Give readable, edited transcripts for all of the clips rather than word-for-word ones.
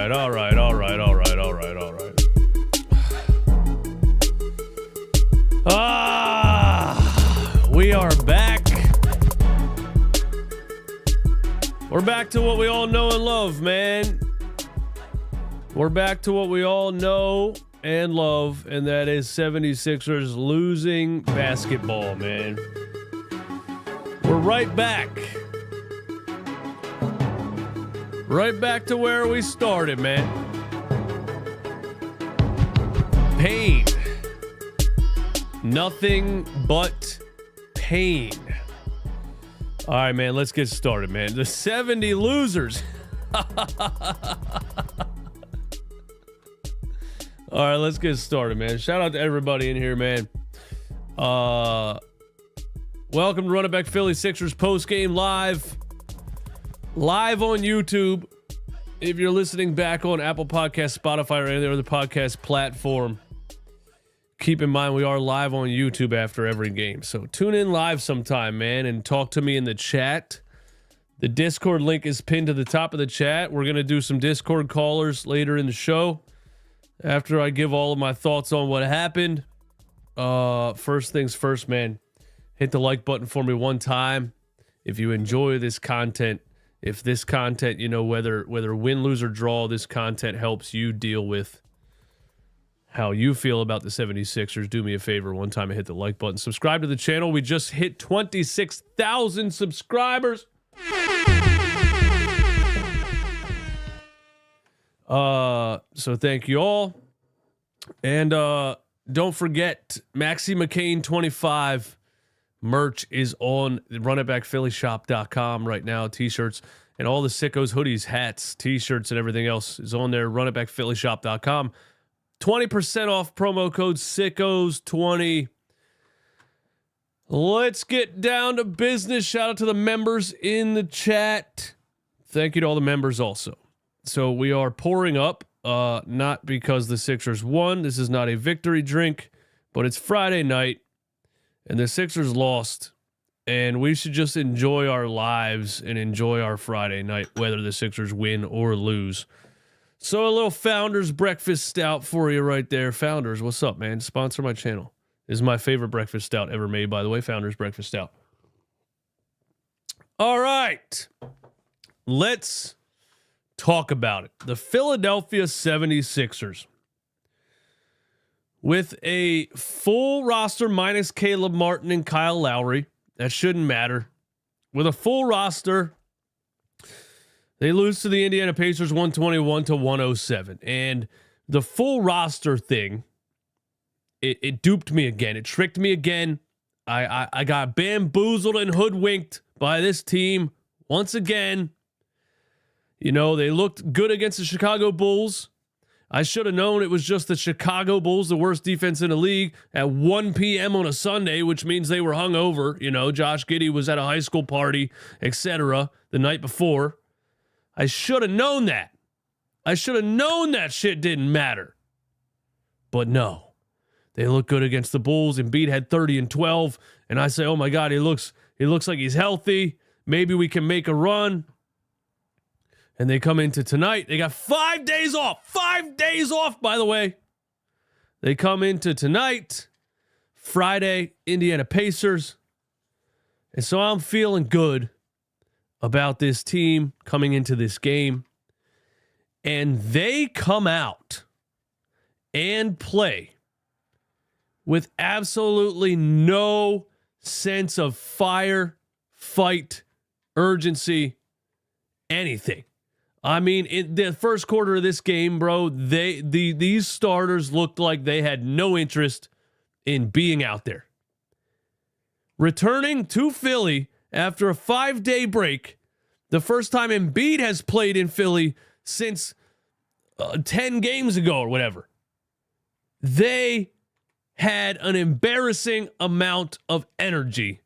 right. We are back. We're back to what we all know and love, man. We're back to what we all know and love, and that is 76ers losing basketball, man. We're right back. Right back to where we started, man. Pain. Nothing but pain. All right, man, let's get started, man. The 70 losers. All right, let's get started, man. Shout out to everybody in here, man. Welcome to Run It Back Philly Sixers post-game live on YouTube. If you're listening back on Apple Podcasts, Spotify, or any other podcast platform, keep in mind we are live on YouTube after every game. So tune in live sometime, man, and talk to me in the chat. The Discord link is pinned to the top of the chat. We're going to do some Discord callers later in the show after I give all of my thoughts on what happened. First things first, man. Hit the like button for me one time. If you enjoy this content, if this content, you know, whether win, lose, or draw, this content helps you deal with how you feel about the 76ers, do me a favor one time and hit the like button. Subscribe to the channel. We just hit 26,000 subscribers. So thank you all. And don't forget, Maxi McCain 25 merch is on runitbackphillyshop.com right now. T-shirts and all the sickos, hoodies, hats, T-shirts, and everything else is on there. runitbackphillyshop.com. 20% off, promo code SICKOS20. Let's get down to business. Shout out to the members in the chat. Thank you to all the members also. So we are pouring up, not because the Sixers won. This is not a victory drink, but it's Friday night, and the Sixers lost, and we should just enjoy our lives and enjoy our Friday night, whether the Sixers win or lose. So a little Founders Breakfast Stout for you right there. Founders, what's up, man? Sponsor my channel. This is my favorite breakfast stout ever made, by the way. Founders Breakfast Stout. All right. Let's talk about it. The Philadelphia 76ers. With a full roster minus Caleb Martin and Kyle Lowry. That shouldn't matter. With a full roster, they lose to the Indiana Pacers 121-107. And the full roster thing, it duped me again. It tricked me again. I got bamboozled and hoodwinked by this team once again. You know, they looked good against the Chicago Bulls. I should have known it was just the Chicago Bulls, the worst defense in the league, at 1 p.m. on a Sunday, which means they were hungover. You know, Josh Giddey was at a high school party, etc. the night before. I should have known that. I should have known that shit didn't matter. But no. They look good against the Bulls. Embiid had 30 and 12. And I say, oh my God, he looks like he's healthy. Maybe we can make a run. And they come into tonight. They got 5 days off. 5 days off, by the way. They come into tonight, Friday, Indiana Pacers. And so I'm feeling good about this team coming into this game. And they come out and play with absolutely no sense of fire, fight, urgency, anything. I mean, in the first quarter of this game, bro, these starters looked like they had no interest in being out there. Returning to Philly after a 5-day break, the first time Embiid has played in Philly since 10 games ago or whatever. They had an embarrassing amount of energy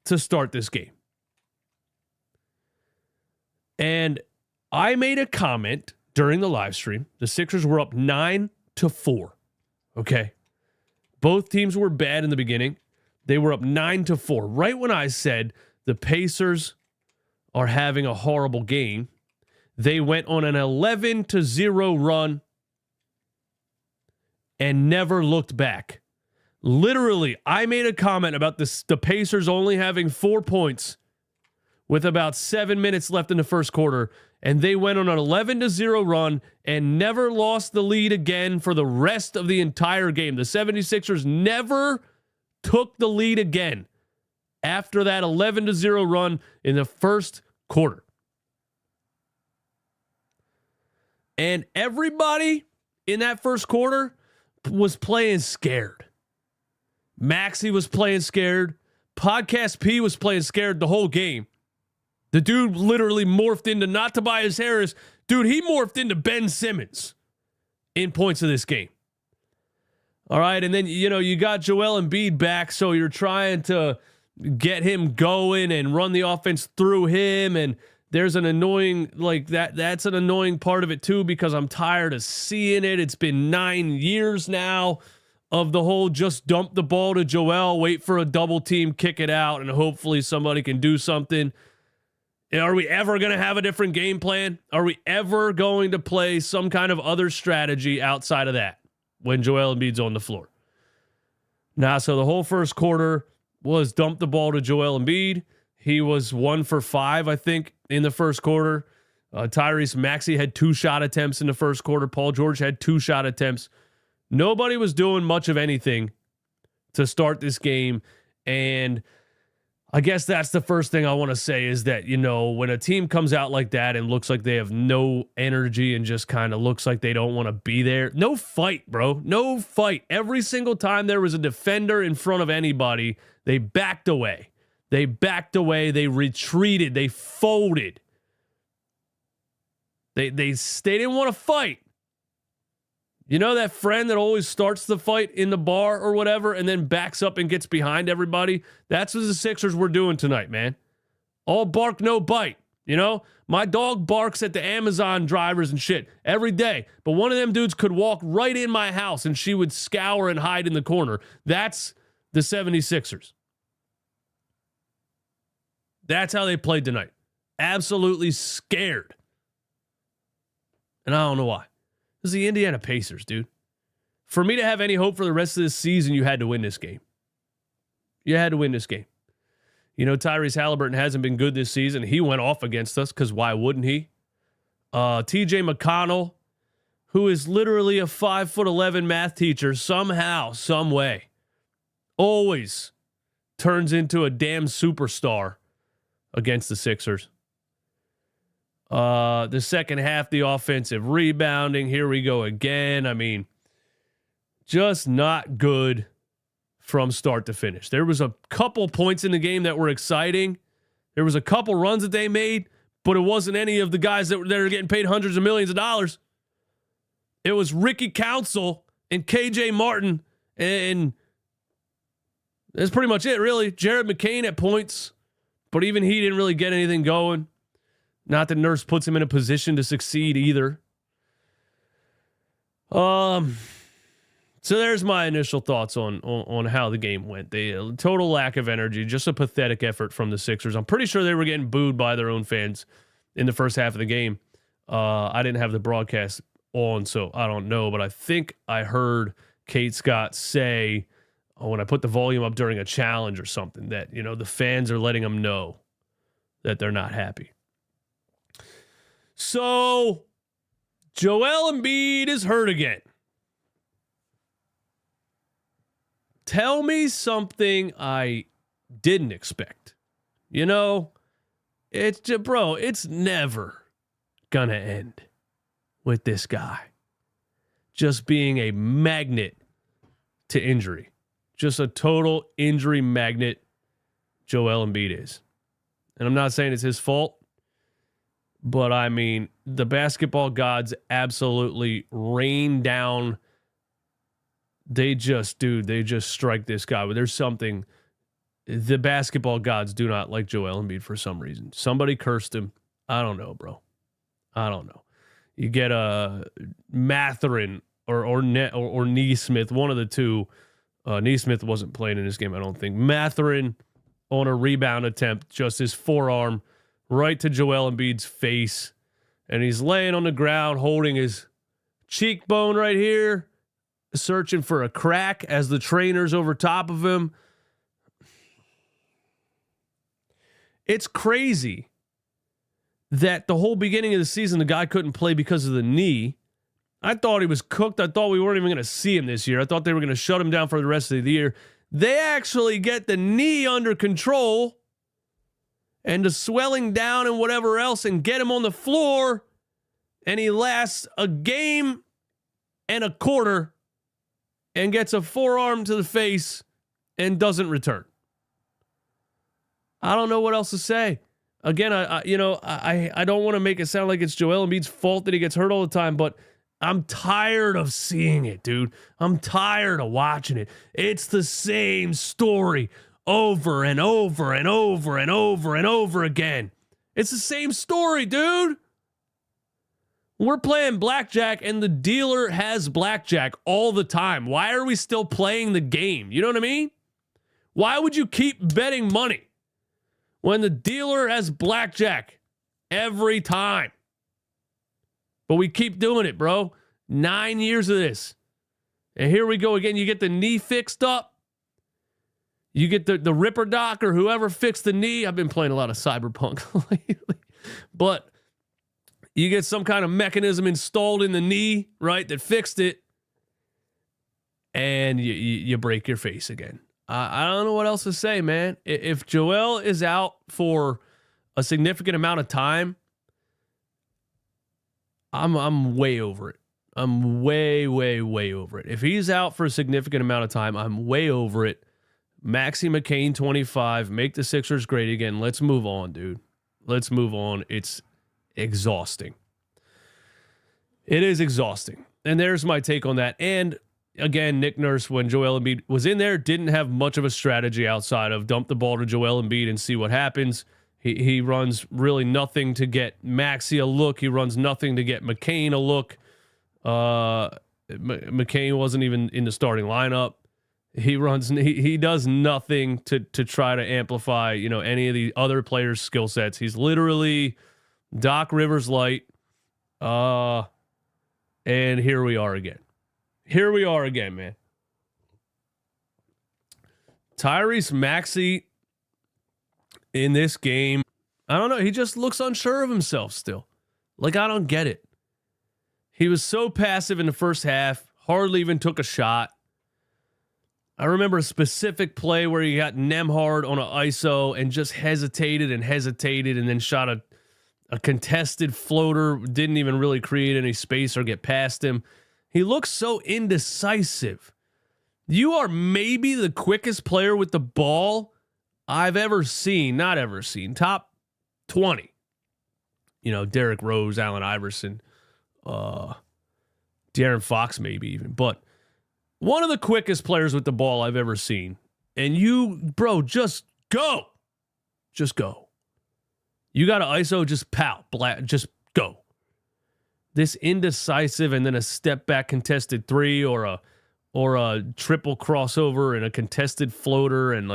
to start this game. And I made a comment during the live stream. The Sixers were up 9-4. Okay. Both teams were bad in the beginning. They were up 9-4. Right when I said the Pacers are having a horrible game, They went on an 11-0 run and never looked back. Literally, I made a comment about the Pacers only having 4 points with about 7 minutes left in the first quarter, and they went on an 11-0 run and never lost the lead again for the rest of the entire game. The 76ers never took the lead again after that 11-0 run in the first quarter. And everybody in that first quarter was playing scared. Maxey was playing scared. Podcast P was playing scared the whole game. The dude literally morphed into, not Tobias Harris, dude, he morphed into Ben Simmons in points of this game. All right, and then, you got Joel Embiid back, so you're trying to get him going and run the offense through him, and there's an annoying, that's an annoying part of it too, because I'm tired of seeing it. It's been 9 years now of the whole just dump the ball to Joel, wait for a double team, kick it out, and hopefully somebody can do something. Are we ever going to have a different game plan? Are we ever going to play some kind of other strategy outside of that when Joel Embiid's on the floor? Nah, so the whole first quarter was dump the ball to Joel Embiid. He was 1 for 5, I think, in the first quarter. Tyrese Maxey had 2 shot attempts in the first quarter. Paul George had 2 shot attempts. Nobody was doing much of anything to start this game. And I guess that's the first thing I want to say is that, when a team comes out like that and looks like they have no energy and just kind of looks like they don't want to be there, no fight, bro. No fight. Every single time there was a defender in front of anybody, they backed away. They backed away. They retreated. They folded. They didn't want to fight. You know that friend that always starts the fight in the bar or whatever and then backs up and gets behind everybody? That's what the Sixers were doing tonight, man. All bark, no bite. My dog barks at the Amazon drivers and shit every day, but one of them dudes could walk right in my house and she would scour and hide in the corner. That's the 76ers. That's how they played tonight. Absolutely scared. And I don't know why. This is the Indiana Pacers, dude. For me to have any hope for the rest of this season, you had to win this game. You had to win this game. Tyrese Halliburton hasn't been good this season. He went off against us because why wouldn't he? TJ McConnell, who is literally a 5'11" math teacher, somehow, some way, always turns into a damn superstar against the Sixers. The second half, the offensive rebounding. Here we go again. I mean, just not good from start to finish. There was a couple points in the game that were exciting. There was a couple runs that they made, but it wasn't any of the guys that are getting paid hundreds of millions of dollars. It was Ricky Council and KJ Martin, and that's pretty much it, really. Jared McCain at points, but even he didn't really get anything going. Not that Nurse puts him in a position to succeed either. So there's my initial thoughts on how the game went. The total lack of energy, just a pathetic effort from the Sixers. I'm pretty sure they were getting booed by their own fans in the first half of the game. I didn't have the broadcast on, so I don't know, but I think I heard Kate Scott say when I put the volume up during a challenge or something that, the fans are letting them know that they're not happy. So, Joel Embiid is hurt again. Tell me something I didn't expect. It's never gonna end with this guy just being a magnet to injury. Just a total injury magnet Joel Embiid is. And I'm not saying it's his fault. But I mean, the basketball gods absolutely rain down. They just strike this guy. But there's something. The basketball gods do not like Joel Embiid for some reason. Somebody cursed him. I don't know, bro. I don't know. You get a Mathurin or Neesmith, one of the two. Neesmith wasn't playing in this game, I don't think. Mathurin on a rebound attempt, just his forearm right to Joel Embiid's face. and he's laying on the ground holding his cheekbone right here, searching for a crack as the trainer's over top of him. It's crazy that the whole beginning of the season, the guy couldn't play because of the knee. I thought he was cooked. I thought we weren't even going to see him this year. I thought they were going to shut him down for the rest of the year. They actually get the knee under control and the swelling down and whatever else and get him on the floor, and he lasts a game and a quarter and gets a forearm to the face and doesn't return. I don't know what else to say. Again, I don't want to make it sound like it's Joel Embiid's fault that he gets hurt all the time, but I'm tired of seeing it, dude. I'm tired of watching it. It's the same story over and over and over and over and over again. It's the same story, dude. We're playing blackjack and the dealer has blackjack all the time. Why are we still playing the game? You know what I mean? Why would you keep betting money when the dealer has blackjack every time? But we keep doing it, bro. 9 years of this. And here we go again. You get the knee fixed up. You get the Ripper Doc or whoever fixed the knee. I've been playing a lot of Cyberpunk lately. But you get some kind of mechanism installed in the knee, right, that fixed it. And you break your face again. I don't know what else to say, man. If Joel is out for a significant amount of time, I'm way over it. I'm way over it. If he's out for a significant amount of time, I'm way over it. Maxie McCain, 25. Make the Sixers great again. Let's move on, dude. Let's move on. It's exhausting. It is exhausting. And there's my take on that. And again, Nick Nurse, when Joel Embiid was in there, didn't have much of a strategy outside of dump the ball to Joel Embiid and see what happens. He runs really nothing to get Maxey a look. He runs nothing to get McCain a look. McCain wasn't even in the starting lineup. He does nothing to try to amplify, any of the other players' skill sets. He's literally Doc Rivers light. And here we are again. Here we are again, man. Tyrese Maxey in this game, I don't know. He just looks unsure of himself still. Like, I don't get it. He was so passive in the first half, hardly even took a shot. I remember a specific play where he got Nemhard on an ISO and just hesitated and then shot a contested floater, didn't even really create any space or get past him. He looks so indecisive. You are maybe the quickest player with the ball I've ever seen, not ever seen, top 20. Derrick Rose, Allen Iverson, De'Aaron Fox maybe even, but one of the quickest players with the ball I've ever seen. And you, bro, just go. Just go. You got an ISO, just pow, just go. This indecisive and then a step back contested three or a triple crossover and a contested floater and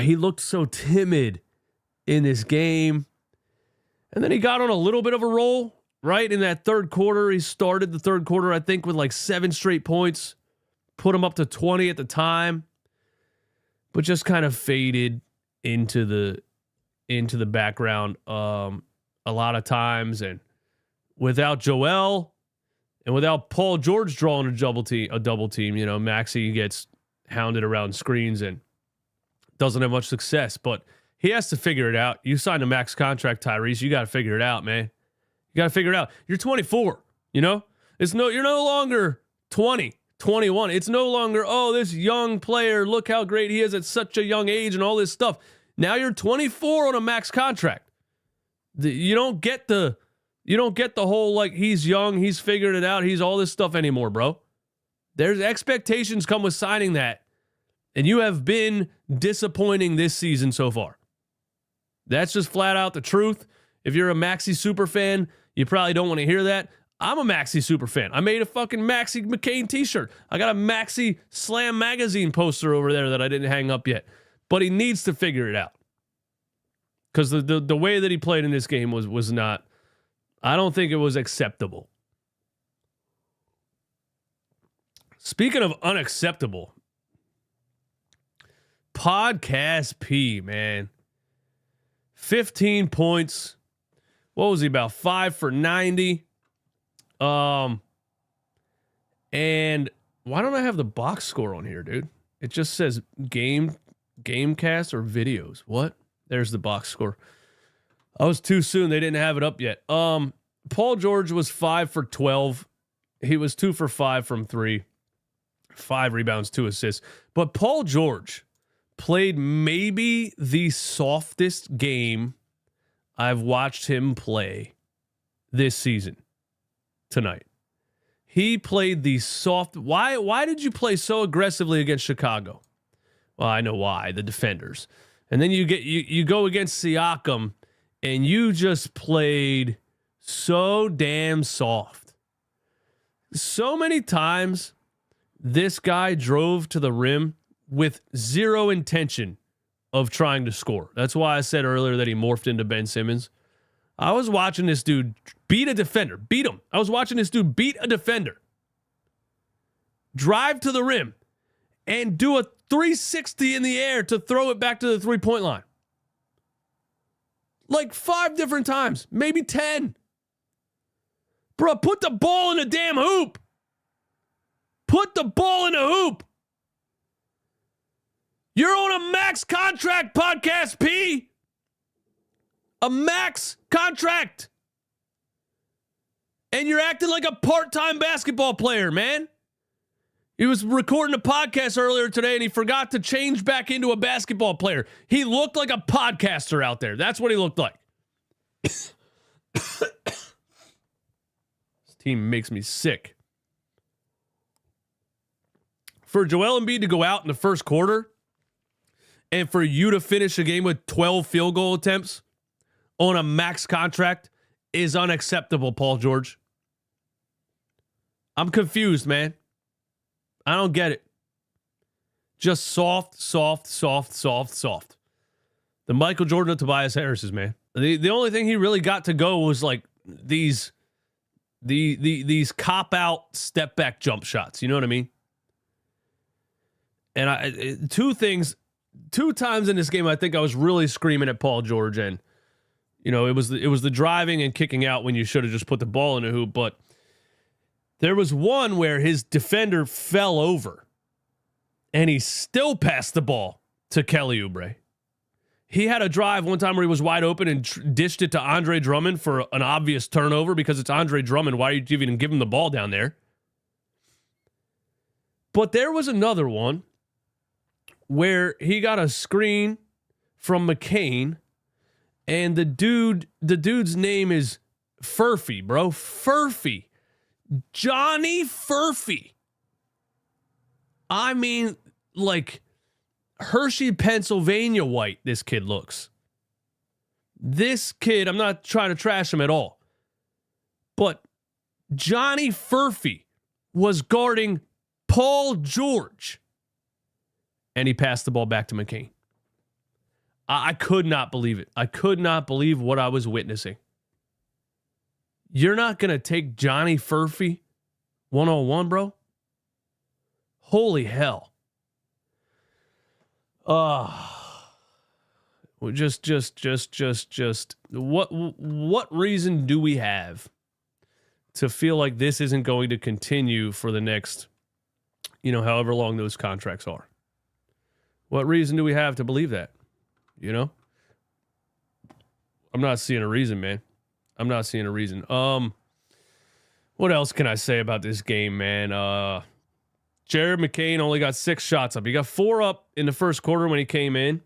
he looked so timid in this game. And then he got on a little bit of a roll, right? In that third quarter, he started the third quarter, I think, with 7 straight points, put him up to 20 at the time, but just kind of faded into the background a lot of times. And without Joel and without Paul George drawing a double team, Maxey gets hounded around screens and doesn't have much success, but he has to figure it out. You signed a max contract, Tyrese. You got to figure it out, man. You got to figure it out. You're 24, you're no longer 20, 21. It's no longer, this young player, look how great he is at such a young age and all this stuff. Now you're 24 on a max contract. You don't get the whole he's young, he's figured it out, he's all this stuff anymore, bro. There's expectations come with signing that. And you have been disappointing this season so far. That's just flat out the truth. If you're a Maxey super fan, you probably don't want to hear that. I'm a Maxey super fan. I made a fucking Maxey McCain t-shirt. I got a Maxey Slam magazine poster over there that I didn't hang up yet. But he needs to figure it out. Because the way that he played in this game was not I don't think it was acceptable. Speaking of unacceptable, Podcast P, man. 15 points. What was he, about 5 for 90? And why don't I have the box score on here, dude? It just says Gamecast or videos. What? There's the box score. I was too soon. They didn't have it up yet. Paul George was 5 for 12. He was 2 for 5 from 3. 5 rebounds, 2 assists. But Paul George played maybe the softest game I've watched him play this season tonight. He played the soft. Why did you play so aggressively against Chicago? Well, I know why. The defenders. And then you go against Siakam and you just played so damn soft. So many times this guy drove to the rim with zero intention of trying to score. That's why I said earlier that he morphed into Ben Simmons. I was watching this dude beat a defender. Beat him. I was watching this dude beat a defender. Drive to the rim and do a 360 in the air to throw it back to the three-point line. Like 5 different times. Maybe 10. Bro, put the ball in the damn hoop. Put the ball in the hoop. You're on a max contract, Podcast P. A max contract. And you're acting like a part-time basketball player, man. He was recording a podcast earlier today and he forgot to change back into a basketball player. He looked like a podcaster out there. That's what he looked like. This team makes me sick. For Joel Embiid to go out in the first quarter and for you to finish a game with 12 field goal attempts on a max contract is unacceptable, Paul George. I'm confused, man. I don't get it. Just soft. The Michael Jordan of Tobias Harris's, man. The only thing he really got to go was like these cop-out step-back jump shots. You know what I mean? And 2 times in this game, I think I was really screaming at Paul George, and you know, it was the driving and kicking out when you should have just put the ball in the hoop. But there was one where his defender fell over, and he still passed the ball to Kelly Oubre. He had a drive one time where he was wide open and dished it to Andre Drummond for an obvious turnover because it's Andre Drummond. Why did you even give him the ball down there? But there was another one where he got a screen from McCain, and the dude's name is Furphy, bro. Furphy. Johnny Furphy. I mean, like Hershey, Pennsylvania white, this kid looks. This kid, I'm not trying to trash him at all, but Johnny Furphy was guarding Paul George, and he passed the ball back to McCain. I could not believe it. I could not believe what I was witnessing. You're not going to take Johnny Furphy one-on-one, bro? Holy hell. Just what reason do we have to feel like this isn't going to continue for the next, however long those contracts are? What reason do we have to believe that? I'm not seeing a reason, man. I'm not seeing a reason. What else can I say about this game, man? Jared McCain only got 6 shots up. He got 4 up in the first quarter when he came in.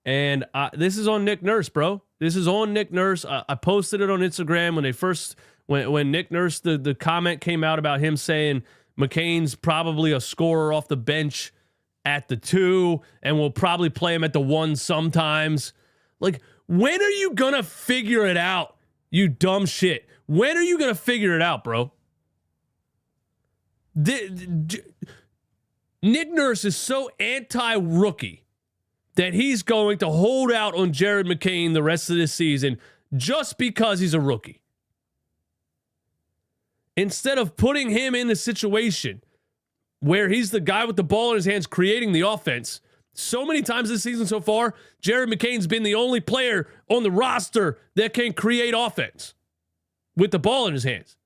And this is on Nick Nurse, bro. This is on Nick Nurse. I posted it on Instagram when Nick Nurse, the comment came out about him saying McCain's probably a scorer off the bench at the 2 and we'll probably play him at the 1 sometimes. Like, when are you going to figure it out, you dumb shit? When are you going to figure it out, bro? Nick Nurse is so anti-rookie that he's going to hold out on Jared McCain the rest of this season just because he's a rookie. instead of putting him in a situation where he's the guy with the ball in his hands creating the offense. So many times this season so far, Jared McCain's been the only player on the roster that can create offense with the ball in his hands.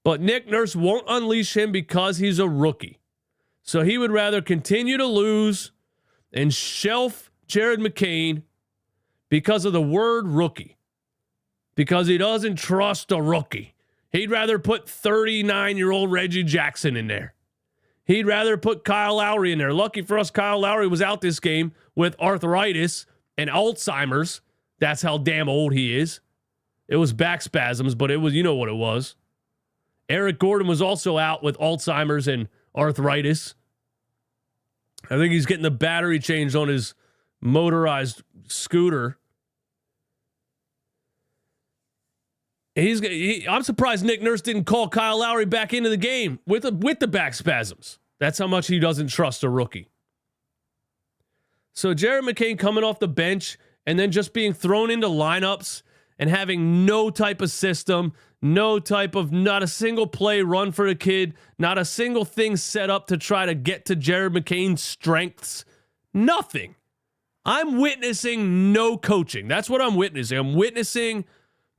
But Nick Nurse won't unleash him because he's a rookie. So he would rather continue to lose and shelf Jared McCain because of the word rookie. Because he doesn't trust a rookie. He'd rather put 39-year-old Reggie Jackson in there. He'd rather put Kyle Lowry in there. Lucky for us, Kyle Lowry was out this game with arthritis and Alzheimer's. That's how damn old he is. It was back spasms, but it was, you know what it was. Eric Gordon was also out with Alzheimer's and arthritis. I think he's getting the battery changed on his motorized scooter. I'm surprised Nick Nurse didn't call Kyle Lowry back into the game with the back spasms. That's how much he doesn't trust a rookie. So Jared McCain coming off the bench and then just being thrown into lineups and having no type of system, not a single play run for the kid, not a single thing set up to try to get to Jared McCain's strengths. Nothing. I'm witnessing no coaching. That's what I'm witnessing. I'm witnessing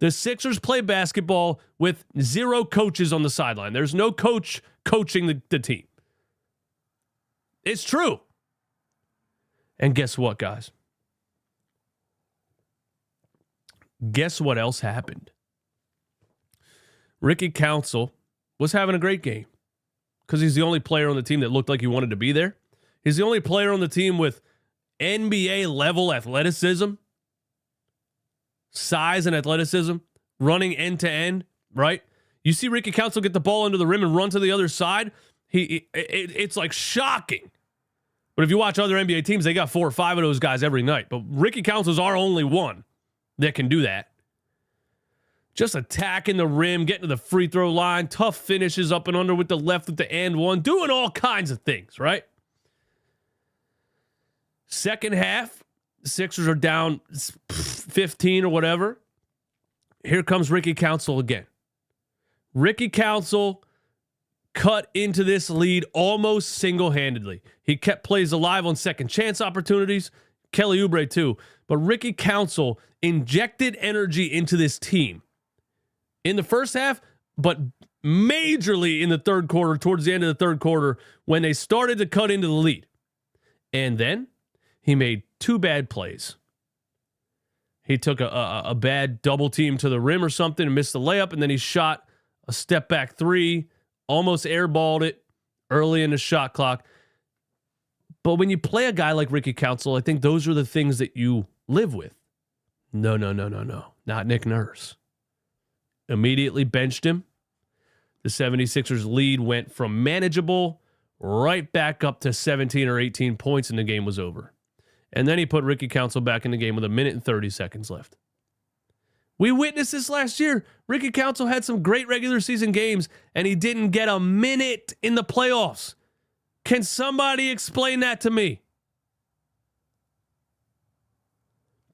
the Sixers play basketball with zero coaches on the sideline. There's no coach coaching the team. It's true. And guess what, guys? Guess what else happened? Ricky Council was having a great game because he's the only player on the team that looked like he wanted to be there. He's the only player on the team with NBA-level athleticism, size and athleticism, running end-to-end, right? You see Ricky Council get the ball under the rim and run to the other side, it's like shocking. But if you watch other NBA teams, they got 4 or 5 of those guys every night. But Ricky Council's our only one that can do that. Just attacking the rim, getting to the free throw line, tough finishes up and under with the left with the and one, doing all kinds of things, right? Second half, the Sixers are down 15 or whatever. Here comes Ricky Council again. Ricky Council cut into this lead almost single-handedly. He kept plays alive on second chance opportunities. Kelly Oubre too. But Ricky Council injected energy into this team in the first half, but majorly in the third quarter, towards the end of the third quarter, when they started to cut into the lead. And then he made 2 bad plays. He took a bad double team to the rim or something and missed the layup, and then he shot a step back 3, almost airballed it early in the shot clock. But when you play a guy like Ricky Council, I think those are the things that you live with. No. Not Nick Nurse. Immediately benched him. The 76ers lead went from manageable right back up to 17 or 18 points, and the game was over. And then he put Ricky Council back in the game with 1 minute and 30 seconds left. We witnessed this last year. Ricky Council had some great regular season games, and he didn't get a minute in the playoffs. Can somebody explain that to me?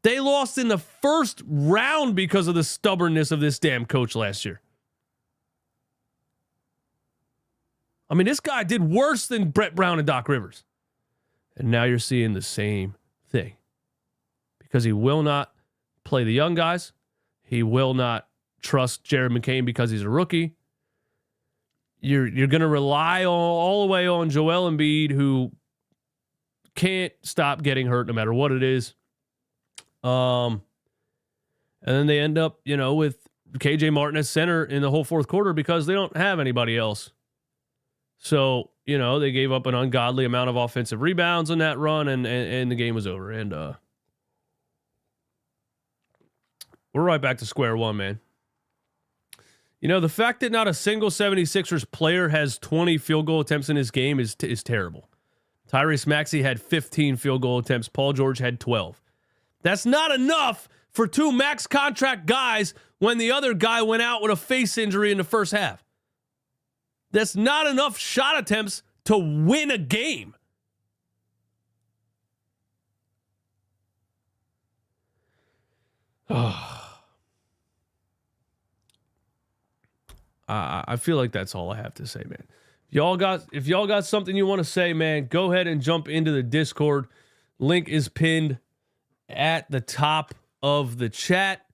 They lost in the first round because of the stubbornness of this damn coach last year. I mean, this guy did worse than Brett Brown and Doc Rivers. And now you're seeing the same thing. Because he will not play the young guys. He will not trust Jared McCain because he's a rookie. You're going to rely all the way on Joel Embiid, who can't stop getting hurt no matter what it is. And then they end up, with KJ Martin as center in the whole fourth quarter because they don't have anybody else. So, they gave up an ungodly amount of offensive rebounds on that run, and the game was over. And we're right back to square one, man. The fact that not a single 76ers player has 20 field goal attempts in his game is terrible. Tyrese Maxey had 15 field goal attempts. Paul George had 12. That's not enough for 2 max contract guys when the other guy went out with a face injury in the first half. That's not enough shot attempts to win a game. I feel like that's all I have to say, man. If y'all got something you want to say, man, go ahead and jump into the Discord. Link is pinned at the top of the chat.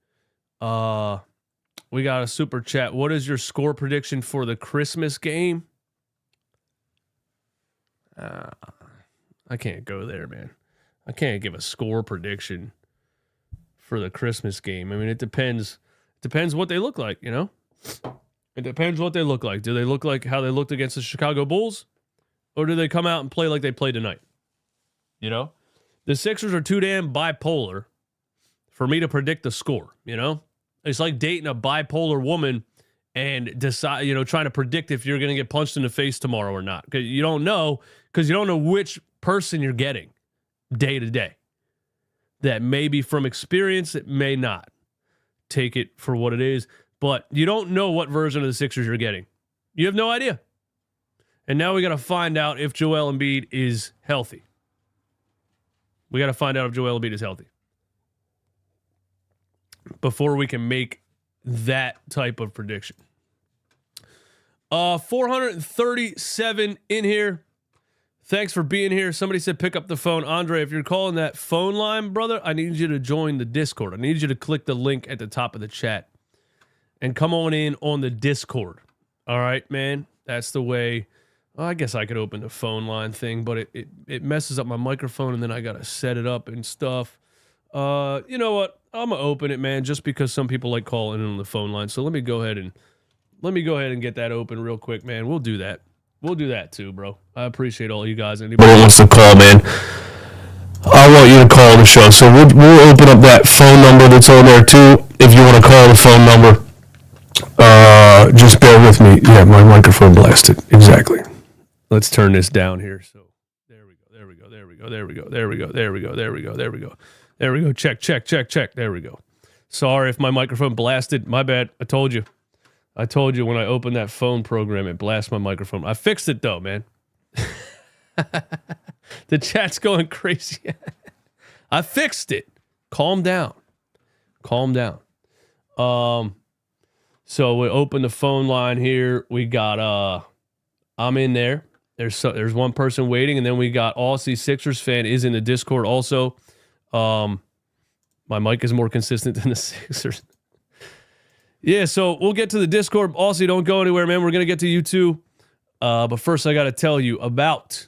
We got a super chat. What is your score prediction for the Christmas game? I can't go there, man. I can't give a score prediction for the Christmas game. I mean, it depends. Depends what they look like, you know? It depends what they look like. Do they look like how they looked against the Chicago Bulls? Or do they come out and play like they played tonight? You know? The Sixers are too damn bipolar for me to predict the score, you know? It's like dating a bipolar woman and decide, you know, trying to predict if you're going to get punched in the face tomorrow or not. Because you don't know which person you're getting day to day. That may be from experience, it may not. Take it for what it is. But you don't know what version of the Sixers you're getting. You have no idea. And now we got to find out if Joel Embiid is healthy. We got to find out if Joel Embiid is healthy before we can make that type of prediction. 437 in here. Thanks for being here. Somebody said pick up the phone. Andre, if you're calling that phone line, brother, I need you to join the Discord. I need you to click the link at the top of the chat and come on in on the Discord. All right, man? That's the way. Well, I guess I could open the phone line thing, but it messes up my microphone, and then I got to set it up and stuff. You know what? I'm going to open it, man, just because some people like calling in on the phone line. So let me go ahead and get that open real quick, man. We'll do that. We'll do that too, bro. I appreciate all you guys. Anybody who wants to call, man, I want you to call the show. So we'll open up that phone number that's on there too. If you want to call the phone number, just bear with me. Yeah, my microphone blasted. Exactly. Let's turn this down here. So there we go. There we go. There we go. There we go. There we go. There we go. There we go. There we go. There we go. Check. There we go. Sorry if my microphone blasted. My bad. I told you when I opened that phone program, it blasted my microphone. I fixed it though, man. The chat's going crazy. I fixed it. Calm down. So we open the phone line here. We got I'm in there. There's one person waiting, and then we got Aussie Sixers fan is in the Discord also. My mic is more consistent than the Sixers. Yeah, so we'll get to the Discord. Aussie, don't go anywhere, man. We're going to get to you too. But first, I got to tell you about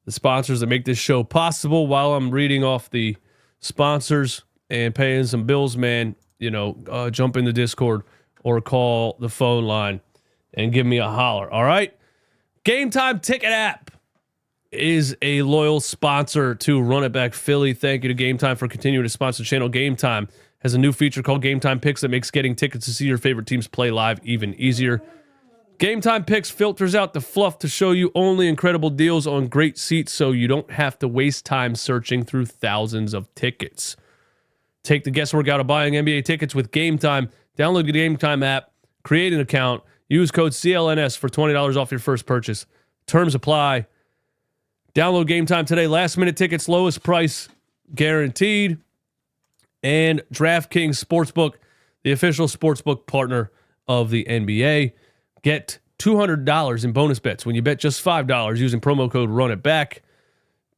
the sponsors that make this show possible. While I'm reading off the sponsors and paying some bills, man, you know, jump in the Discord or call the phone line and give me a holler, all right? Game Time Ticket app is a loyal sponsor to Run It Back Philly. Thank you to Game Time for continuing to sponsor the channel. Game Time has a new feature called Game Time Picks that makes getting tickets to see your favorite teams play live even easier. Game Time Picks filters out the fluff to show you only incredible deals on great seats so you don't have to waste time searching through thousands of tickets. Take the guesswork out of buying NBA tickets with Game Time. Download the Game Time app, create an account, use code CLNS for $20 off your first purchase. Terms apply. Download Game Time today. Last minute tickets, lowest price guaranteed. And DraftKings Sportsbook, the official sportsbook partner of the NBA. Get $200 in bonus bets when you bet just $5 using promo code RUNITBACK.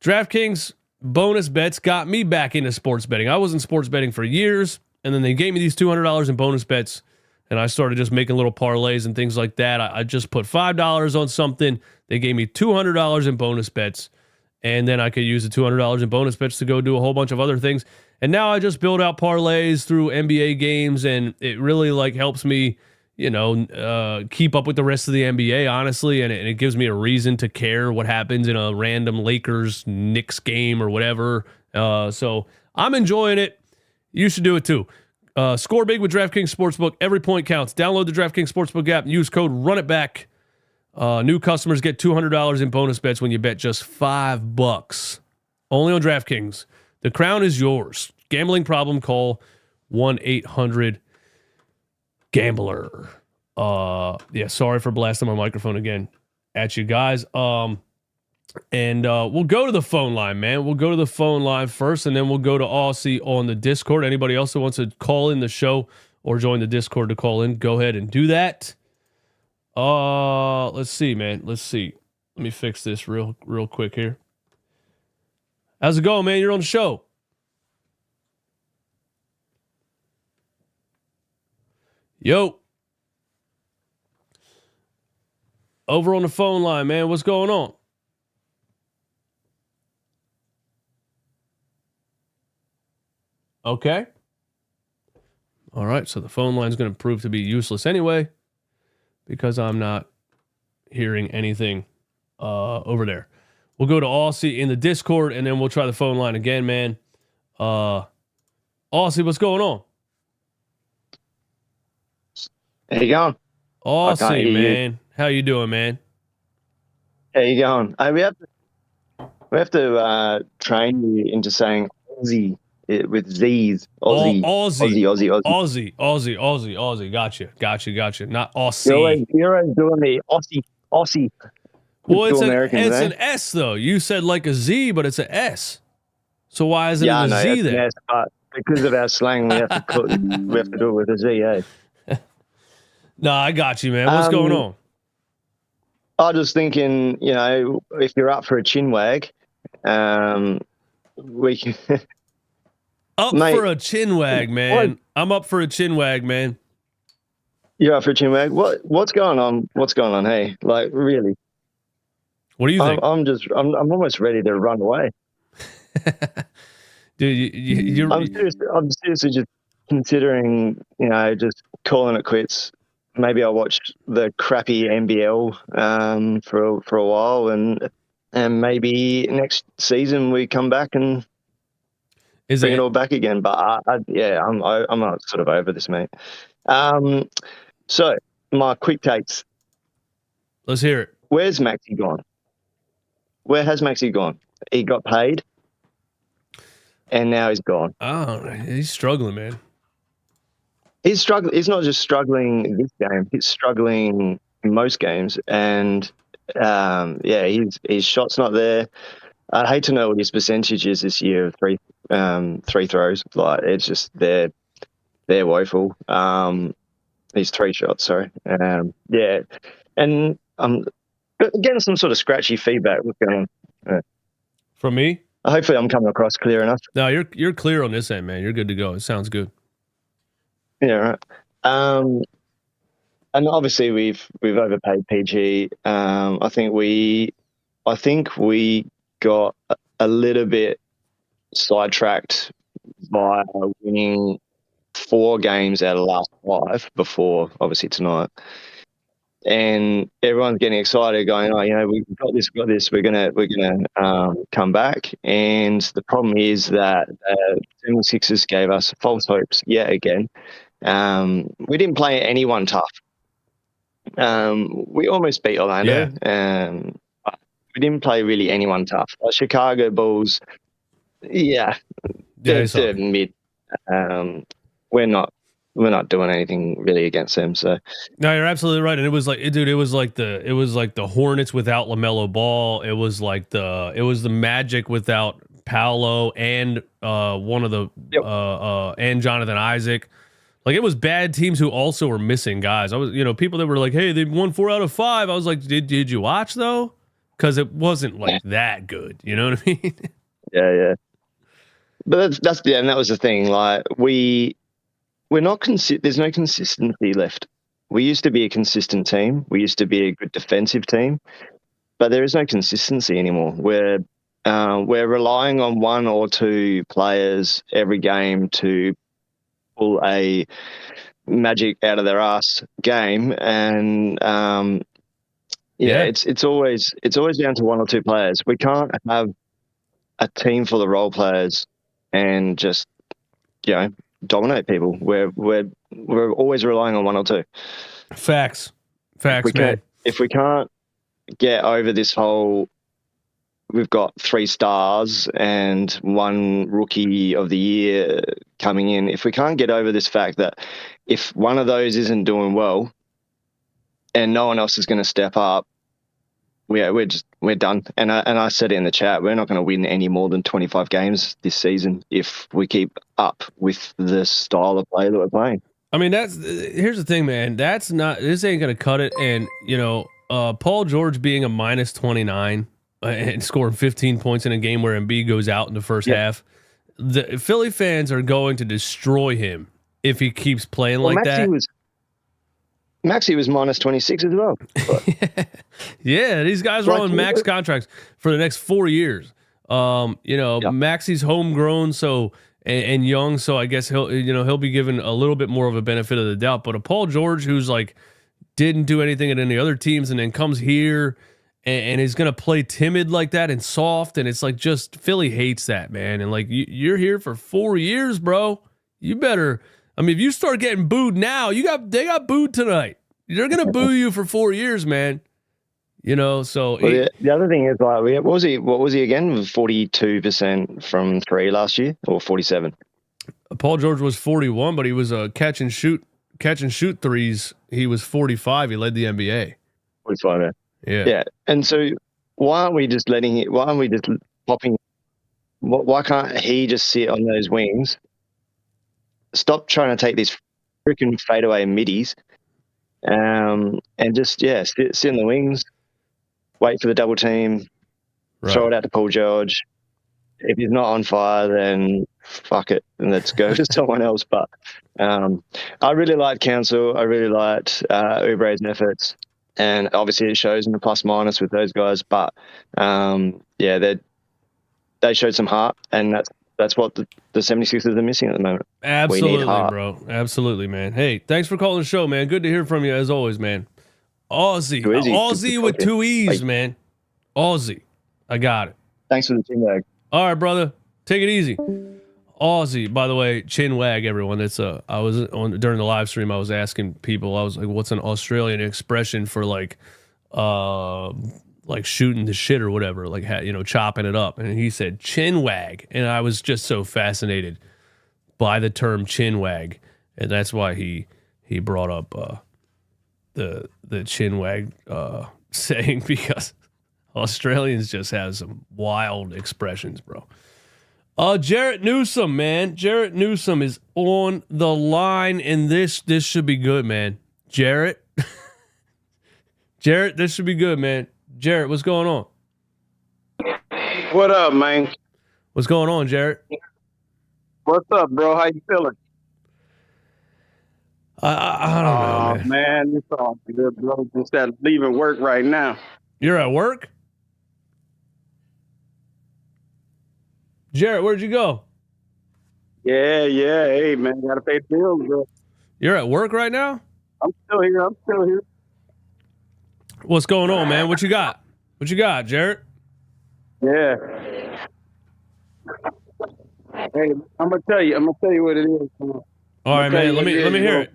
DraftKings bonus bets got me back into sports betting. I was in sports betting for years, and then they gave me these $200 in bonus bets, and I started just making little parlays and things like that. I just put $5 on something. They gave me $200 in bonus bets, and then I could use the $200 in bonus bets to go do a whole bunch of other things. And now I just build out parlays through NBA games, and it really like helps me, you know, keep up with the rest of the NBA, honestly, and it gives me a reason to care what happens in a random Lakers-Knicks game or whatever. So I'm enjoying it. You should do it too. Score big with DraftKings Sportsbook. Every point counts. Download the DraftKings Sportsbook app and use code RUNITBACK. New customers get $200 in bonus bets when you bet just $5. Only on DraftKings. The crown is yours. Gambling problem, call 1-800-GAMBLER. Yeah, sorry for blasting my microphone again at you guys. And we'll go to the phone line, man. We'll go to the phone line first, and then we'll go to Aussie on the Discord. Anybody else that wants to call in the show or join the Discord to call in, go ahead and do that. Let's see, man. Let's see. Let me fix this real quick here. How's it going, man? You're on the show. Yo. Over on the phone line, man. What's going on? Okay. All right. So the phone line is going to prove to be useless anyway because I'm not hearing anything over there. We'll go to Aussie in the Discord and then we'll try the phone line again, man. Aussie, what's going on? How you going? Aussie, man. How you doing, man? How you going? We have to train you into saying Aussie with Z's. Aussie. Aussie. Gotcha. Not Aussie. You're always doing the Aussie. Well, it's an S though. You said like a Z, but it's an S. So why isn't it a Z then? Yes, but because of our slang, we have to do it with a Z. No, I got you, man. What's going on? I was thinking, if you're up for a chin wag, we can. For a chin wag, man. What? I'm up for a chin wag, man. You're up for a chin wag? What's going on? What's going on? Hey, like really? What do you think? I'm almost ready to run away. Dude, I'm seriously just considering, just calling it quits. Maybe I'll watch the crappy NBL for a while, and maybe next season we come back and bring it all back again. But I'm sort of over this, mate. So my quick takes. Let's hear it. Where's Maxi gone? Where has Maxi gone? He got paid, and now he's gone. Oh, he's struggling, man. He's struggling. He's not just struggling this game. He's struggling in most games, and his shot's not there. I'd hate to know what his percentage is this year of three throws. Like it's just they're woeful. He's 3 shots. Sorry. And I'm getting some sort of scratchy feedback. What's going on? From me? Hopefully, I'm coming across clear enough. No, you're clear on this end, man. You're good to go. It sounds good. Yeah, right. And obviously we've overpaid PG. I think we got a little bit sidetracked by winning 4 games out of the last 5 before obviously tonight. And everyone's getting excited, going, "Oh, we've got this. We're gonna come back." And the problem is that 76ers gave us false hopes yet again. We didn't play anyone tough. We almost beat Orlando. Yeah. We didn't play really anyone tough. Like Chicago Bulls, they're mid. We're not doing anything really against them. So no, you're absolutely right. And it was like, dude, it was like the Hornets without LaMelo Ball. It was the Magic without Paolo and one of the and Jonathan Isaac. Like it was bad teams who also were missing guys. I was, people that were like, hey, they won 4 out of 5. I was like, did you watch though? Because it wasn't like that good. You know what I mean? Yeah. But and that was the thing. Like we're not there's no consistency left. We used to be a consistent team. We used to be a good defensive team, but there is no consistency anymore. We're relying on 1 or 2 players every game to pull a magic out of their ass game, and it's always down to 1 or 2 players. We can't have a team full of role players and just dominate people. We're always relying on 1 or 2. Facts, man. If we can't get over this whole, we've got 3 stars and 1 rookie of the year coming in. If we can't get over this fact that if one of those isn't doing well and no one else is going to step up, we're done. And I said it in the chat, we're not going to win any more than 25 games this season if we keep up with the style of play that we're playing. I mean, here's the thing, man. This ain't gonna cut it. And Paul George being a minus 29 and scoring 15 points in a game where Embiid goes out in the first half, the Philly fans are going to destroy him if he keeps playing like that. Maxey was minus 26 as well. Yeah, these guys are on max contracts for the next 4 years. Maxey's homegrown, so and young, so I guess he'll be given a little bit more of a benefit of the doubt. But a Paul George who's like didn't do anything at any other teams and then comes here and is gonna play timid like that and soft, and it's like just Philly hates that, man. And like you're here for 4 years, bro. You better. I mean, if you start getting booed now, they got booed tonight. They're gonna boo you for 4 years, man. So the other thing is, like, what was he again? 42% from three last year, or 47? Paul George was 41, but he was a catch and shoot threes. He was 45. He led the NBA. 45, yeah. And so why aren't we just popping? Why can't he just sit on those wings? Stop trying to take these freaking fadeaway middies, and just sit in the wings. Wait for the double team, throw it out to Paul George. If he's not on fire, then fuck it, and let's go to someone else. But I really liked Council. I really liked Oubre's efforts, and obviously it shows in the plus minus with those guys. But they showed some heart, and that's what the 76ers are missing at the moment. Absolutely, bro. Absolutely, man. Hey, thanks for calling the show, man. Good to hear from you as always, man. Aussie with two E's, man. Aussie. I got it. Thanks for the chin wag. All right, brother. Take it easy. Aussie, by the way, chin wag, everyone. It's I was during the live stream, I was asking people, I was like, what's an Australian expression for like shooting the shit or whatever, like, chopping it up. And he said chin wag. And I was just so fascinated by the term chin wag. And that's why he brought up the chin wag saying, because Australians just have some wild expressions, bro. Jarrett Newsom, man. Jarrett Newsom is on the line, and this should be good, man. Jarrett, this should be good, man. Jarrett, what's going on? What up, man? What's going on, Jarrett? What's up, bro? How you feeling? I don't know, man. It's all good, bro. Just leaving work right now. You're at work? Jarrett, where'd you go? Yeah. Hey, man, gotta pay the bills, bro. You're at work right now? I'm still here. What's going on, man? What you got, Jarrett? Yeah. Hey, I'm gonna tell you what it is, man. All right, man. Let me hear it.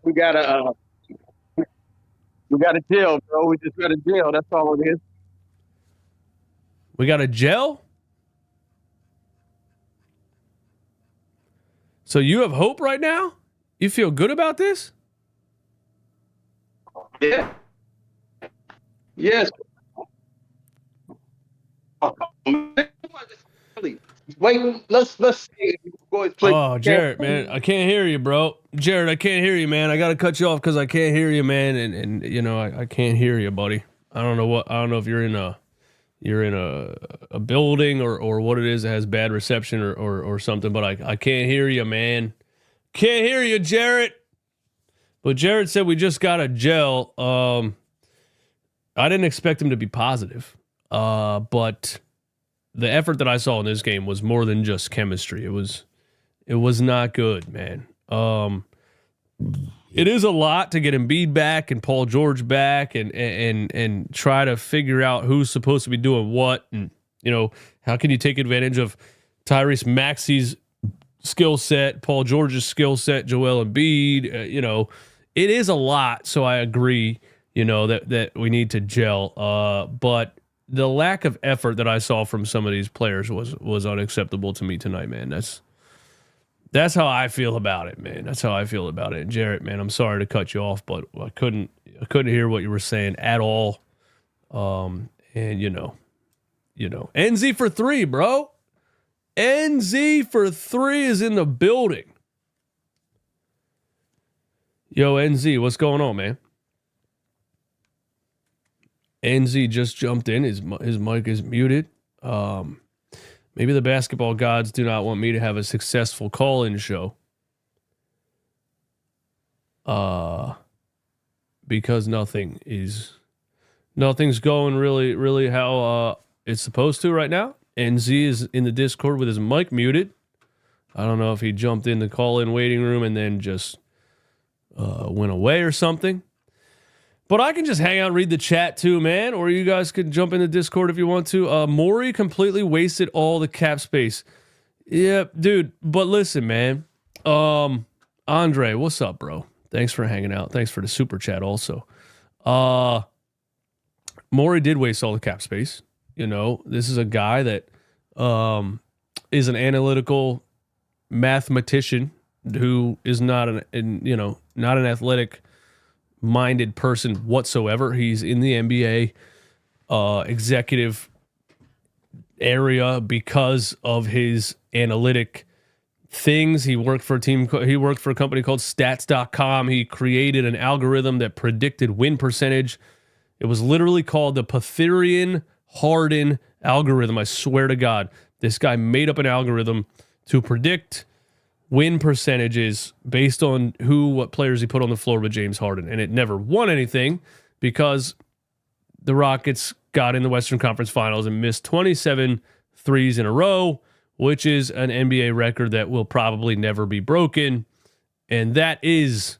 We gotta jail, bro. We just got to jail. That's all it is. We got a gel? So you have hope right now? You feel good about this? Yeah. Yes. Wait, let's see. Boys play. Oh, Jarrett, man, I can't hear you, bro. Jarrett, I can't hear you, man. I got to cut you off because I can't hear you, man. And I can't hear you, buddy. I don't know if you're in a building or what it is that has bad reception or something, but I can't hear you, man. Can't hear you, Jarrett. But Jarrett said we just got a gel. I didn't expect him to be positive, but the effort that I saw in this game was more than just chemistry. It was not good, man. It is a lot to get Embiid back and Paul George back and try to figure out who's supposed to be doing what, and how can you take advantage of Tyrese Maxey's skill set, Paul George's skill set, Joel Embiid. It is a lot. So I agree, that we need to gel. But the lack of effort that I saw from some of these players was unacceptable to me tonight, man. That's how I feel about it, man. That's how I feel about it. And Jarrett, man, I'm sorry to cut you off, but I couldn't hear what you were saying at all. And NZ for 3, bro. NZ for 3 is in the building. Yo, NZ, what's going on, man? NZ just jumped in. His mic is muted. Maybe the basketball gods do not want me to have a successful call-in show. Because nothing's going really how it's supposed to right now. NZ is in the Discord with his mic muted. I don't know if he jumped in the call-in waiting room and then just went away or something. But I can just hang out and read the chat too, man. Or you guys can jump in the Discord if you want to. Maury completely wasted all the cap space. Yeah, dude. But listen, man. Andre, what's up, bro? Thanks for hanging out. Thanks for the super chat also. Maury did waste all the cap space. You know, this is a guy that is an analytical mathematician who is not not an athletic minded person whatsoever. He's in the NBA executive area because of his analytic things. He worked for a company called stats.com. He created an algorithm that predicted win percentage. It was literally called the Pythagorean-Harden algorithm. I swear to God, this guy made up an algorithm to predict win percentages based on what players he put on the floor with James Harden. And it never won anything because the Rockets got in the Western Conference Finals and missed 27 threes in a row, which is an NBA record that will probably never be broken. And that is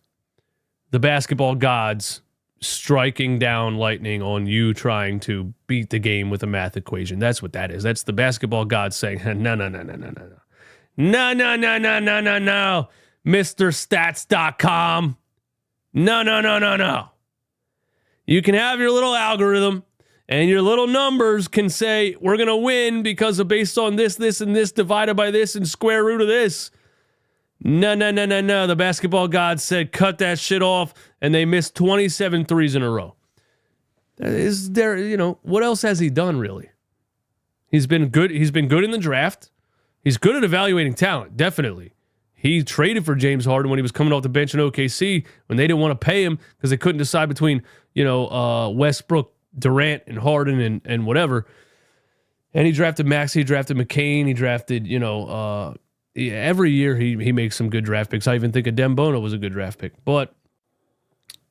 the basketball gods striking down lightning on you trying to beat the game with a math equation. That's what that is. That's the basketball gods saying, no. No, Mr. Stats.com. No. You can have your little algorithm and your little numbers can say, we're going to win because of based on this, and this divided by this and square root of this. No. The basketball gods said, cut that shit off. And they missed 27 threes in a row. Is there, what else has he done really? He's been good. He's been good in the draft. He's good at evaluating talent, definitely. He traded for James Harden when he was coming off the bench in OKC when they didn't want to pay him because they couldn't decide between, Westbrook, Durant, and Harden and whatever. And he drafted Maxey, he drafted McCain, he drafted, every year he makes some good draft picks. I even think Adem Bono was a good draft pick. But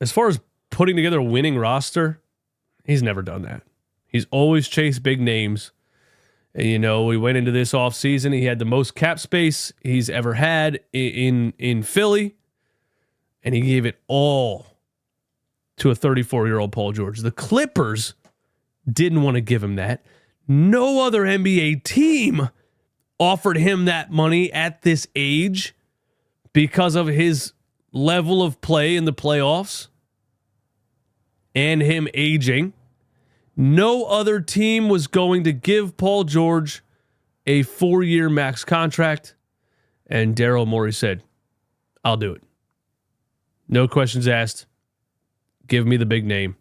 as far as putting together a winning roster, he's never done that. He's always chased big names. And, we went into this offseason. He had the most cap space he's ever had in Philly. And he gave it all to a 34-year-old Paul George. The Clippers didn't want to give him that. No other NBA team offered him that money at this age because of his level of play in the playoffs and him aging. No other team was going to give Paul George a 4-year max contract. And Daryl Morey said, I'll do it. No questions asked. Give me the big name.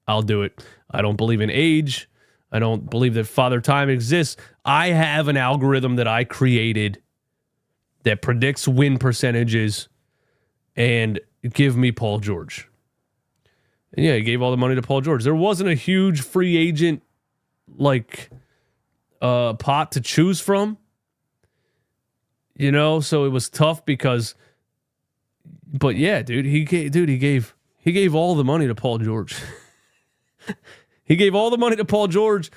I'll do it. I don't believe in age. I don't believe that Father Time exists. I have an algorithm that I created that predicts win percentages, and give me Paul George. And yeah, he gave all the money to Paul George. There wasn't a huge free agent pot to choose from. So it was tough because, but yeah, dude, he gave all the money to Paul George. He gave all the money to Paul George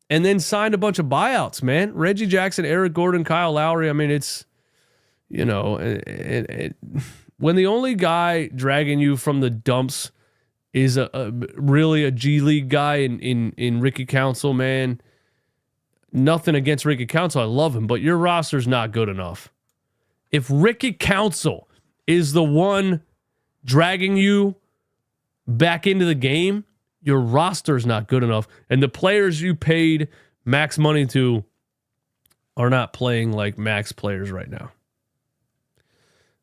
and then signed a bunch of buyouts, man. Reggie Jackson, Eric Gordon, Kyle Lowry. I mean, it's, when the only guy dragging you from the dumps is really a G League guy in Ricky Council, man. Nothing against Ricky Council. I love him, but your roster's not good enough. If Ricky Council is the one dragging you back into the game, your roster's not good enough. And the players you paid max money to are not playing like max players right now.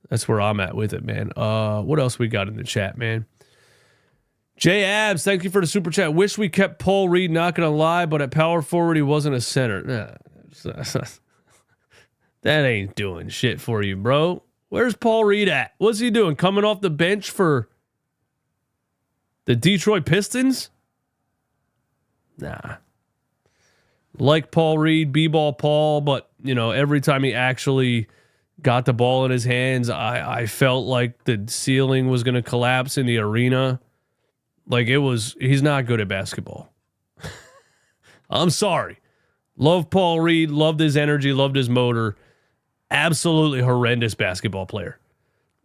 That's where I'm at with it, man. What else we got in the chat, man? J Abs, thank you for the super chat. Wish we kept Paul Reed, not going to lie, but at power forward, he wasn't a center. That ain't doing shit for you, bro. Where's Paul Reed at? What's he doing? Coming off the bench for the Detroit Pistons? Nah. Like Paul Reed, B-ball Paul, but, every time he actually got the ball in his hands, I felt like the ceiling was going to collapse in the arena. Like he's not good at basketball. I'm sorry. Love Paul Reed, loved his energy, loved his motor. Absolutely horrendous basketball player.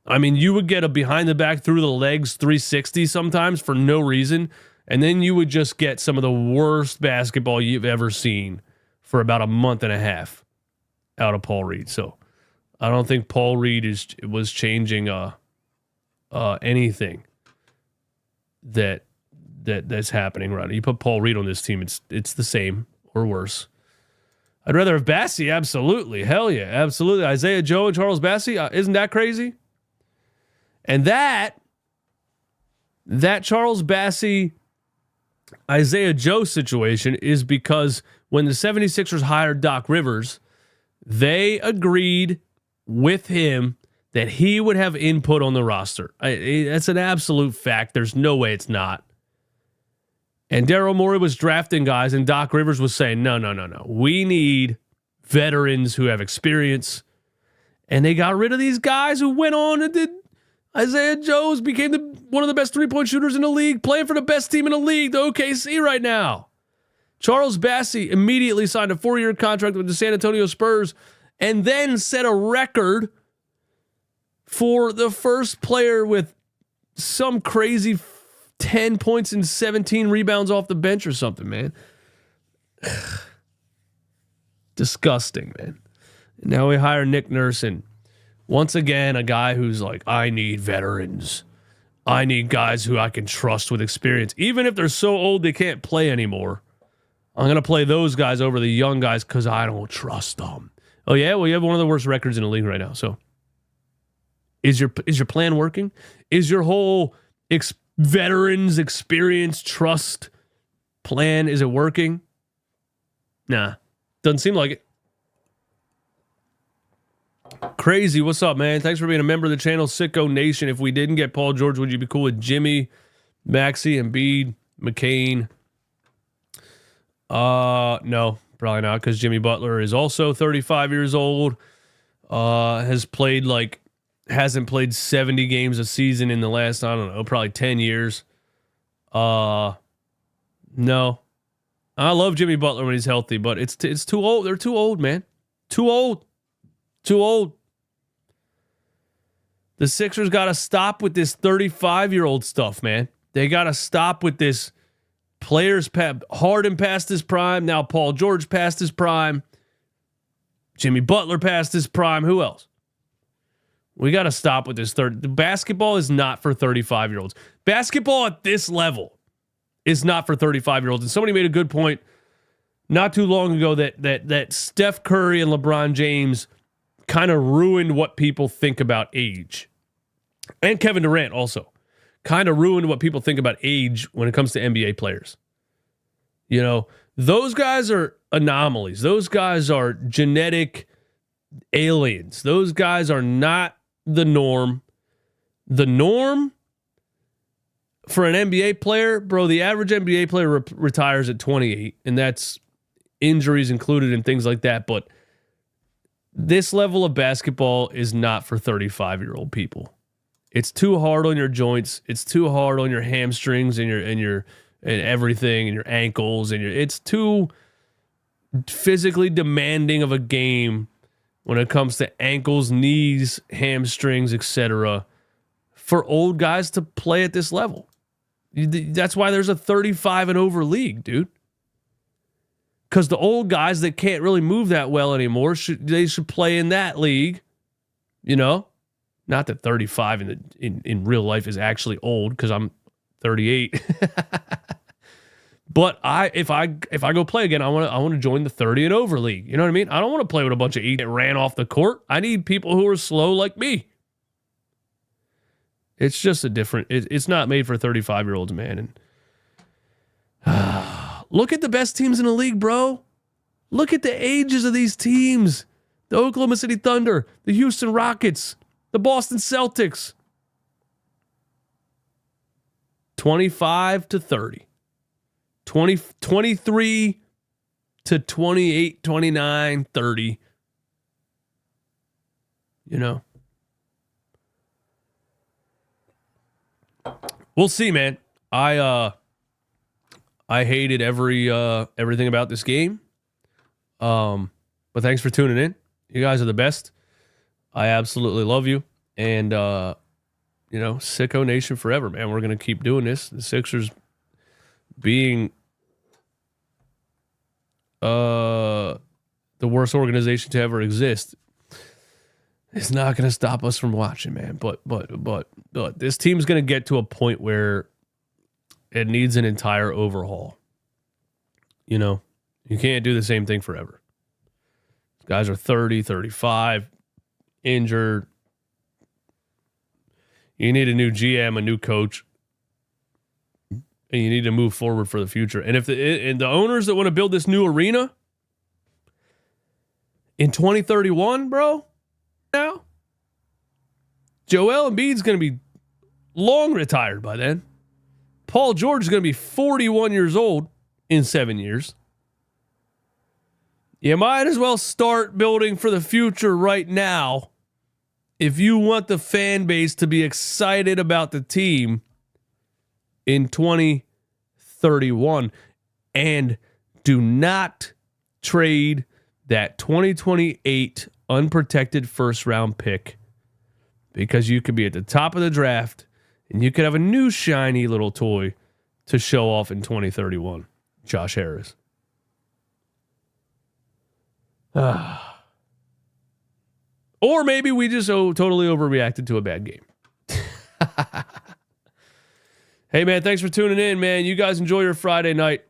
I mean, you would get a behind the back through the legs 360 sometimes for no reason, and then you would just get some of the worst basketball you've ever seen for about a month and a half out of Paul Reed. So I don't think Paul Reed was changing anything that's happening right now. You put Paul Reed on this team, it's the same or worse. I'd rather have Bassey, absolutely. Hell yeah, absolutely. Isaiah Joe and Charles Bassey, isn't that crazy? And that Charles Bassey, Isaiah Joe situation is because when the 76ers hired Doc Rivers, they agreed with him that he would have input on the roster. That's an absolute fact. There's no way it's not. And Daryl Morey was drafting guys, and Doc Rivers was saying, no. We need veterans who have experience. And they got rid of these guys who went on and did. Isaiah Jones became one of the best three-point shooters in the league, playing for the best team in the league, the OKC right now. Charles Bassey immediately signed a 4-year contract with the San Antonio Spurs and then set a record for the first player with some crazy 10 points and 17 rebounds off the bench or something, man. Disgusting, man. Now we hire Nick Nurse, and once again, a guy who's like, I need veterans. I need guys who I can trust with experience. Even if they're so old they can't play anymore, I'm going to play those guys over the young guys because I don't trust them. Oh, yeah? Well, you have one of the worst records in the league right now. So is your plan working? Is your whole veterans experience trust plan, is it working? Nah, doesn't seem like it. Crazy, what's up, man? Thanks for being a member of the channel, Sicko Nation. If we didn't get Paul George, would you be cool with Jimmy, Maxey, Embiid, McCain? No, probably not, because Jimmy Butler is also 35 years old. Hasn't played 70 games a season in the last, I don't know, probably 10 years. No. I love Jimmy Butler when he's healthy, but it's too old. They're too old, man. Too old. The Sixers got to stop with this 35-year-old stuff, man. They got to stop with this Harden past his prime. Now Paul George past his prime. Jimmy Butler past his prime. Who else? We got to stop with this. Basketball is not for 35-year-olds. Basketball at this level is not for 35-year-olds. And somebody made a good point not too long ago that Steph Curry and LeBron James kind of ruined what people think about age. And Kevin Durant also kind of ruined what people think about age when it comes to NBA players. You know, those guys are anomalies. Those guys are genetic aliens. Those guys are not the norm. The norm for an NBA player, bro, the average NBA player retires at 28, and that's injuries included and things like that. But this level of basketball is not for 35-year-old people. It's too hard on your joints. It's too hard on your hamstrings and everything and your ankles it's too physically demanding of a game when it comes to ankles, knees, hamstrings, etc. for old guys to play at this level. That's why there's a 35 and over league, dude. Because the old guys that can't really move that well anymore, they should play in that league. You know? Not that 35 in real life is actually old, because I'm 38. But if I go play again, I want to join the 30 and over league. You know what I mean? I don't want to play with a bunch of that ran off the court. I need people who are slow like me. It's just a different. It's not made for 35-year-olds, man. And look at the best teams in the league, bro. Look at the ages of these teams. the Oklahoma City Thunder, the Houston Rockets, the Boston Celtics. 25-30. 23 to 28, 29, 30. You know. We'll see, man. I hated everything about this game. But thanks for tuning in. You guys are the best. I absolutely love you. And Sicko Nation forever, man. We're gonna keep doing this. The Sixers being the worst organization to ever exist is not gonna stop us from watching, man. But this team's gonna get to a point where it needs an entire overhaul. You know, you can't do the same thing forever. Guys are 30, 35, injured. You need a new GM, a new coach, and you need to move forward for the future. And if the owners that want to build this new arena in 2031, bro, now Joel Embiid's going to be long retired by then. Paul George is going to be 41 years old in 7 years. You might as well start building for the future right now if you want the fan base to be excited about the team in 2031. And do not trade that 2028 unprotected first round pick, because you could be at the top of the draft and you could have a new shiny little toy to show off in 2031. Josh Harris. Or maybe we just totally overreacted to a bad game. Hey, man, thanks for tuning in, man. You guys enjoy your Friday night.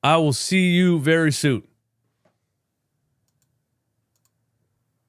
I will see you very soon.